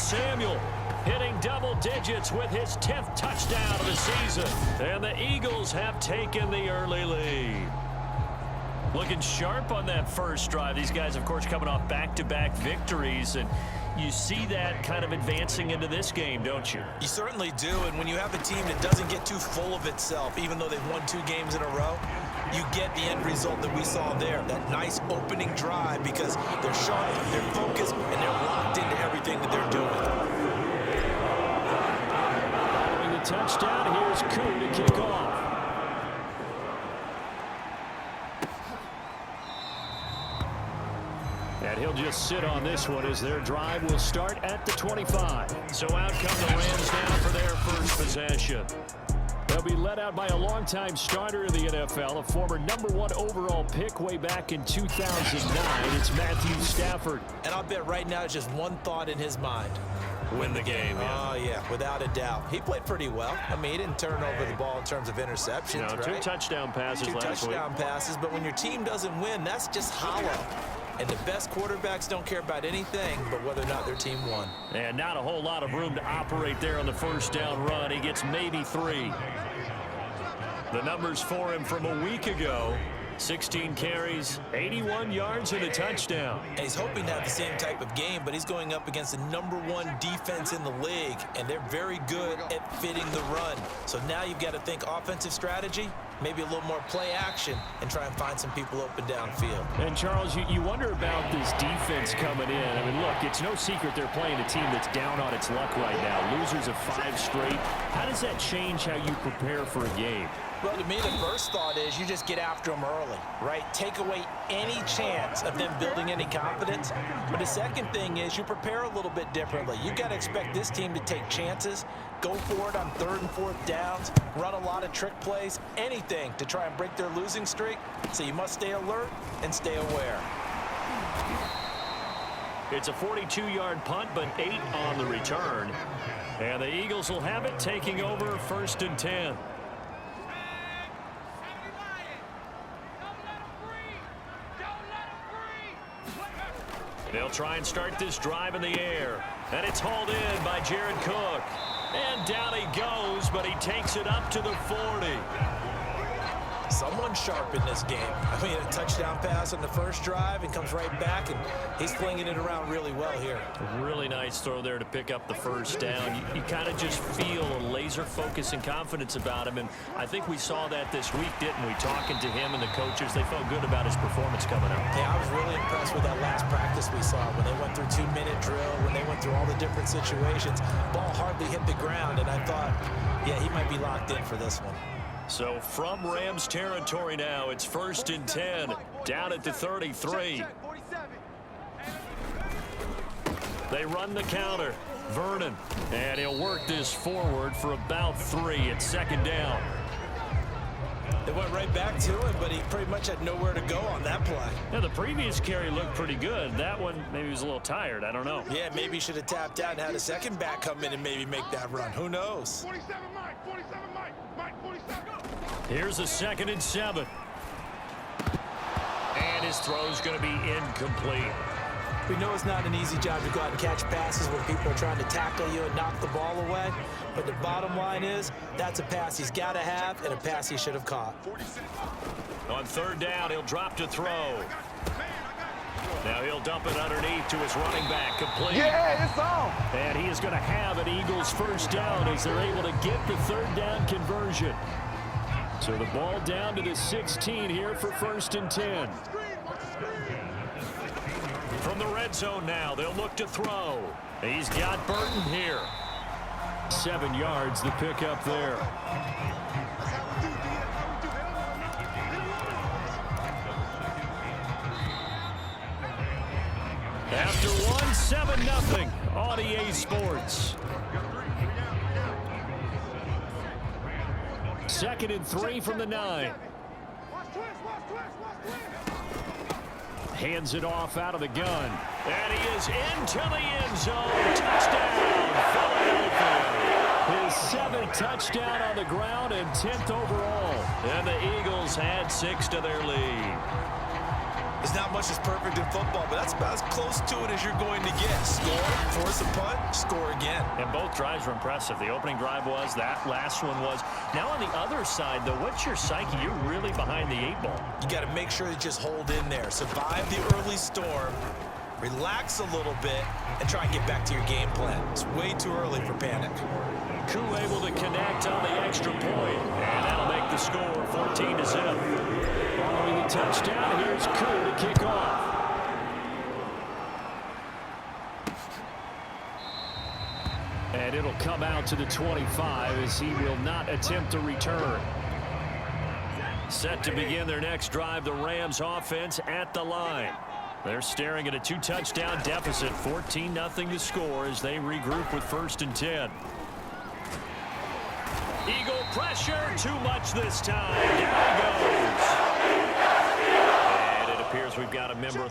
Samuel, hitting double digits with his 10th touchdown of the season. And the Eagles have taken the early lead. Looking sharp on that first drive. These guys, of course, coming off back-to-back victories, and you see that kind of advancing into this game, don't you? You certainly do, and when you have a team that doesn't get too full of itself, even though they've won 2 games in a row, you get the end result that we saw there, that nice opening drive, because they're sharp, they're focused, and they're locked into everything that they're doing. Following the touchdown, here's Koo to kick off. And he'll just sit on this one as their drive will start at the 25. So out come the Rams now for their first possession. They'll be led out by a longtime starter in the NFL, a former #1 overall pick way back in 2009. It's Matthew Stafford. And I'll bet right now it's just one thought in his mind. Win the game. Oh, yeah, without a doubt. He played pretty well. I mean, he didn't turn over the ball in terms of interceptions, right? 2 touchdown passes last week. 2 touchdown passes, but when your team doesn't win, that's just hollow. And the best quarterbacks don't care about anything but whether or not their team won. And not a whole lot of room to operate there on the first down run. He gets maybe 3. The numbers for him from a week ago: 16 carries, 81 yards, and a touchdown. And he's hoping to have the same type of game, but he's going up against the #1 defense in the league, and they're very good at fitting the run. So now you've got to think offensive strategy, maybe a little more play action, and try and find some people open downfield. And, Charles, you wonder about this defense coming in. I mean, look, it's no secret they're playing a team that's down on its luck right now. Losers of 5 straight. How does that change how you prepare for a game? Well, to me, the first thought is you just get after them early, right? Take away any chance of them building any confidence. But the second thing is you prepare a little bit differently. You've got to expect this team to take chances, go for it on 3rd and 4th downs, run a lot of trick plays, anything to try and break their losing streak. So you must stay alert and stay aware. It's a 42-yard punt, but 8 on the return. And the Eagles will have it, taking over 1st and 10. They'll try and start this drive in the air. And it's hauled in by Jared Cook. And down he goes, but he takes it up to the 40. Someone sharp in this game. I mean, a touchdown pass on the first drive and comes right back, and he's flinging it around really well here. A really nice throw there to pick up the first down. You kind of just feel a laser focus and confidence about him, and I think we saw that this week, didn't we? Talking to him and the coaches, they felt good about his performance coming up. Yeah, I was really impressed with that last practice we saw when they went through 2-minute drill, when they went through all the different situations. Ball hardly hit the ground, and I thought, yeah, he might be locked in for this one. So from Rams territory now, it's 1st and 10, down at the 33. They run the counter. Vernon, and he'll work this forward for about 3. It's 2nd down. They went right back to him, but he pretty much had nowhere to go on that play. Yeah, the previous carry looked pretty good. That one, maybe he was a little tired. I don't know. Yeah, maybe he should have tapped out and had a second back come in and maybe make that run. Who knows? 47 Mike, 47 Mike, Mike 47. Here's a 2nd and 7. And his throw's going to be incomplete. We know it's not an easy job to go out and catch passes when people are trying to tackle you and knock the ball away. But the bottom line is that's a pass he's got to have and a pass he should have caught. On 3rd down, he'll drop to throw. Now he'll dump it underneath to his running back, complete. Yeah, it's on. And he is going to have an Eagles 1st down as they're able to get the 3rd down conversion. So the ball down to the 16 here for 1st and 10. From the red zone now, they'll look to throw. He's got Burton here. 7 yards, the pickup there. After one, 7-0 on EA Sports. 2nd and 3 from the 9. Hands it off out of the gun. And he is into the end zone. Touchdown, Philadelphia. His 7th touchdown on the ground and 10th overall. And the Eagles had 6 to their lead. There's not much that's perfect in football, but that's about as close to it as you're going to get. Score, force a punt, score again. And both drives were impressive. The opening drive was, that last one was. Now on the other side, though, what's your psyche? You're really behind the 8-ball. You got to make sure you just hold in there. Survive the early storm, relax a little bit, and try and get back to your game plan. It's way too early for panic. Koo able to connect on the extra point, and that'll make the score 14-0. Following the touchdown, here's Koo to kick off. And it'll come out to the 25 as he will not attempt to return. Set to begin their next drive, the Rams offense at the line. They're staring at a 2-touchdown deficit, 14-0 to score as they regroup with 1st and 10. Eagle pressure, too much this time. Down he goes. And it appears we've got a member.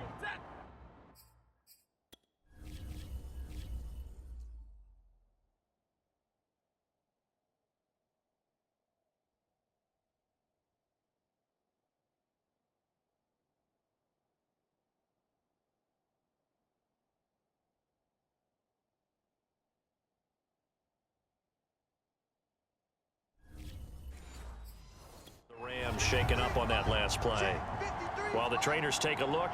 Rams shaken up on that last play. While the trainers take a look,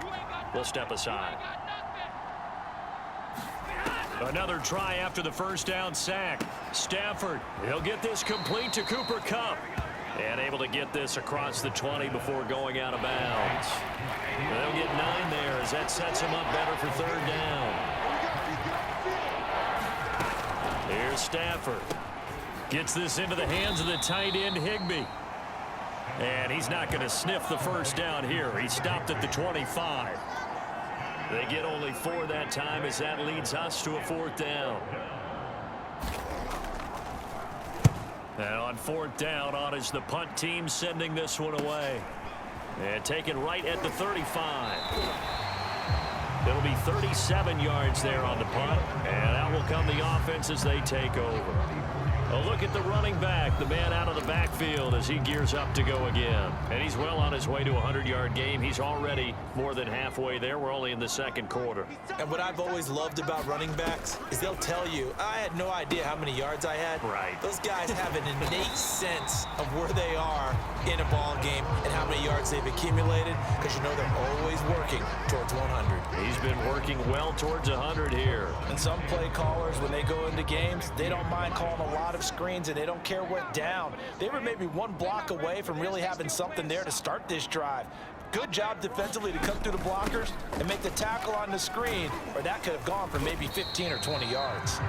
we'll step aside. Another try after the first down sack. Stafford, he'll get this complete to Cooper Kupp. And able to get this across the 20 before going out of bounds. They'll get 9 there as that sets him up better for 3rd down. Here's Stafford. Gets this into the hands of the tight end, Higbee. And he's not going to sniff the first down here. He stopped at the 25. They get only 4 that time as that leads us to a 4th down. And on 4th down, on is the punt team sending this one away. And taken right at the 35. It'll be 37 yards there on the punt. And out will come the offense as they take over. A look at the running back, the man out of the backfield as he gears up to go again. And he's well on his way to a 100-yard game. He's already more than halfway there. We're only in the 2nd quarter. And what I've always loved about running backs is they'll tell you, I had no idea how many yards I had. Right. Those guys have an innate sense of where they are in a ball game and how many yards they've accumulated because you know they're always working towards 100. He's been working well towards 100 here. And some play callers, when they go into games, they don't mind calling a lot of screens and they don't care what down. They were maybe 1 block away from really having something there to start this drive. Good job defensively to cut through the blockers and make the tackle on the screen, or that could have gone for maybe 15 or 20 yards.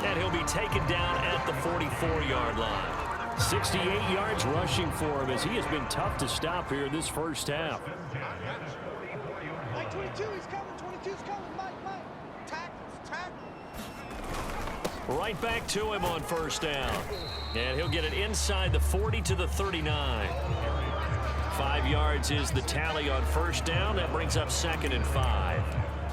And he'll be taken down at the 44-yard line. 68 yards rushing for him as he has been tough to stop here this first half. Mike 22, he's coming. 22's coming. Mike. Tackle. Right back to him on 1st down. And he'll get it inside the 40 to the 39. 5 yards is the tally on 1st down. That brings up 2nd and 5.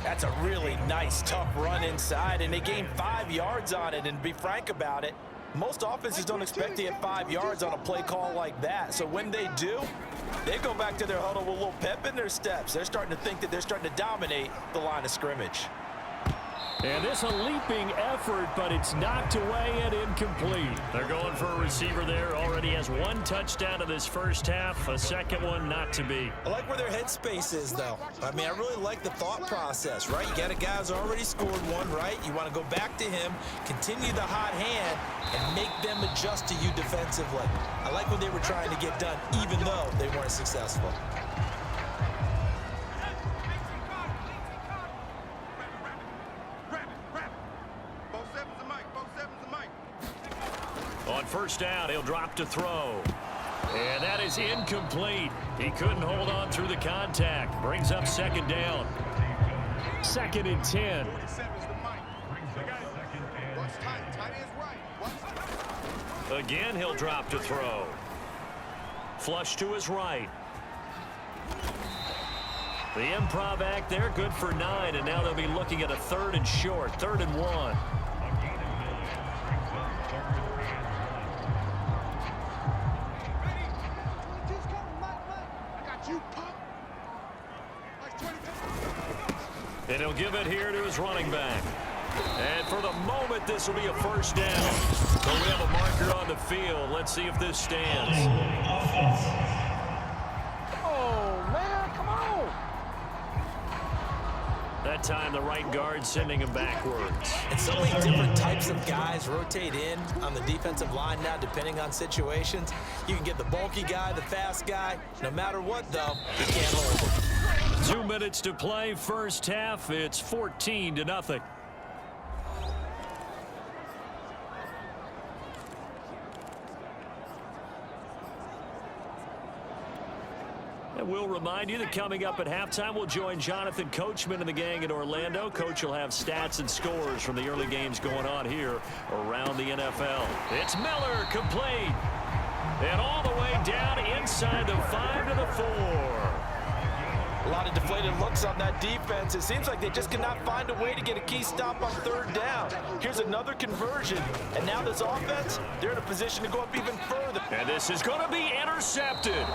That's a really nice, tough run inside, and they gained 5 yards on it. And to be frank about it, most offenses don't expect to get 5 yards on a play call like that. So when they do, they go back to their huddle with a little pep in their steps. They're starting to think that they're starting to dominate the line of scrimmage. And this a leaping effort, but it's knocked away and incomplete. They're going for a receiver there. Already has 1 touchdown in this first half. A 2nd one not to be. I like where their headspace is, though. I mean, I really like the thought process, right? You got a guy who's already scored 1, right? You want to go back to him, continue the hot hand, and make them adjust to you defensively. I like what they were trying to get done, even though they weren't successful. On 1st down, he'll drop to throw. And that is incomplete. He couldn't hold on through the contact. Brings up 2nd down. 2nd and 10. Again, he'll drop to throw. Flush to his right. The improv act there, good for 9. And now they'll be looking at a 3rd and short. 3rd and 1. And he'll give it here to his running back. And for the moment, this will be a first down. So we have a marker on the field. Let's see if this stands. Oh, man, come on. That time, the right guard sending him backwards. And so many different types of guys rotate in on the defensive line now, depending on situations. You can get the bulky guy, the fast guy. No matter what, though, you can't hold him. 2 minutes to play, first half. It's 14-0. And we'll remind you that coming up at halftime, we'll join Jonathan Coachman and the gang in Orlando. Coach will have stats and scores from the early games going on here around the NFL. It's Miller, complete. And all the way down inside the 5 to the 4. A lot of deflated looks on that defense. It seems like they just cannot find a way to get a key stop on third down. Here's another conversion. And now this offense, they're in a position to go up even further. And this is going to be intercepted.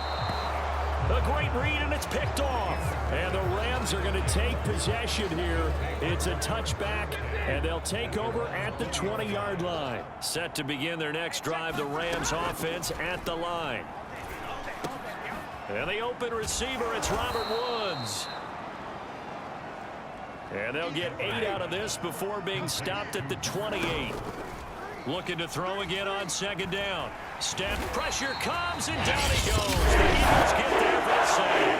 A great read, and it's picked off. And the Rams are going to take possession here. It's a touchback, and they'll take over at the 20-yard line. Set to begin their next drive, the Rams offense at the line. And the open receiver, it's Robert Woods. And they'll get 8 out of this before being stopped at the 28. Looking to throw again on second down. Step, pressure comes, and down he goes. The Eagles get there for the save.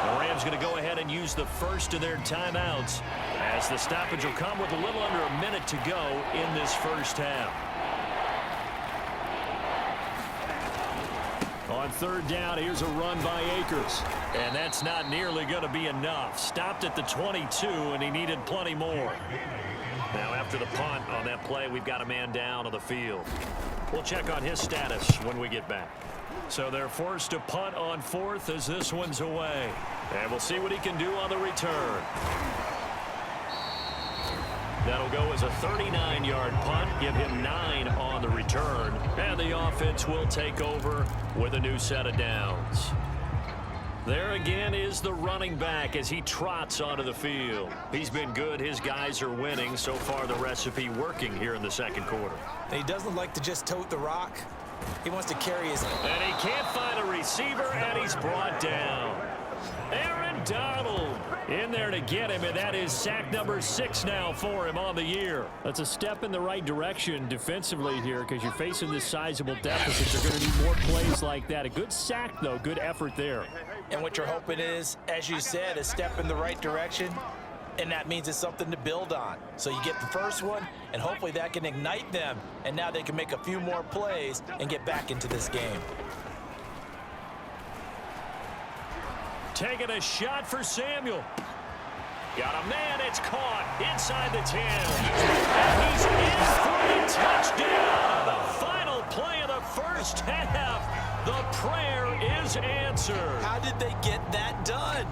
The Rams going to go ahead and use the first of their timeouts, as the stoppage will come with a little under a minute to go in this first half. On third down, here's a run by Akers. And that's not nearly going to be enough. Stopped at the 22, and he needed plenty more. Now, after the punt on that play, we've got a man down on the field. We'll check on his status when we get back. So they're forced to punt on fourth as this one's away. And we'll see what he can do on the return. That'll go as a 39-yard punt, give him 9 on the return. And the offense will take over with a new set of downs. There again is the running back as he trots onto the field. He's been good. His guys are winning. So far, the recipe working here in the second quarter. And he doesn't like to just tote the rock. He wants to carry his... And he can't find a receiver, and he's brought down. Aaron Donald in there to get him, and that is sack number 6 now for him on the year. That's a step in the right direction defensively here, because you're facing this sizable deficit. They're going to need more plays like that. A good sack, though. Good effort there. And what you're hoping is, as you said, a step in the right direction, and that means it's something to build on. So you get the first one, and hopefully that can ignite them, and now they can make a few more plays and get back into this game. Taking a shot for Samuel. Got a man, it's caught inside the 10. And he's in for the touchdown. The final play of the first half. The prayer is answered. How did they get that done?